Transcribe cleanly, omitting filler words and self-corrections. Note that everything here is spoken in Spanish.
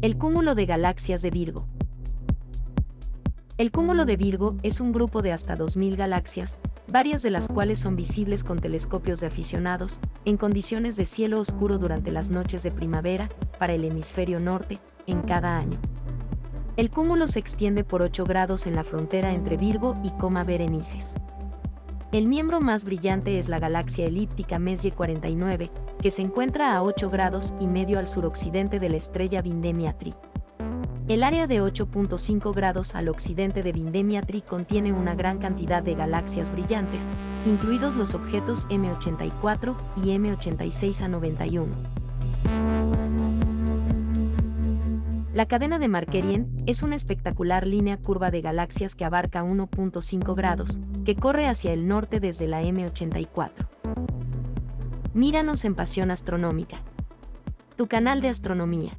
El cúmulo de galaxias de Virgo. El cúmulo de Virgo es un grupo de hasta 2000 galaxias, varias de las cuales son visibles con telescopios de aficionados, en condiciones de cielo oscuro durante las noches de primavera, para el hemisferio norte, en cada año. El cúmulo se extiende por 8 grados en la frontera entre Virgo y Coma Berenices. El miembro más brillante es la galaxia elíptica Messier 49, que se encuentra a 8 grados y medio al suroccidente de la estrella Vindemia-Tree. El área de 8.5 grados al occidente de Vindemia-Tree contiene una gran cantidad de galaxias brillantes, incluidos los objetos M84 y M86A91. La cadena de Markerian es una espectacular línea curva de galaxias que abarca 1.5 grados, que corre hacia el norte desde la M84. Míranos en Pasión Astronómica, tu canal de astronomía.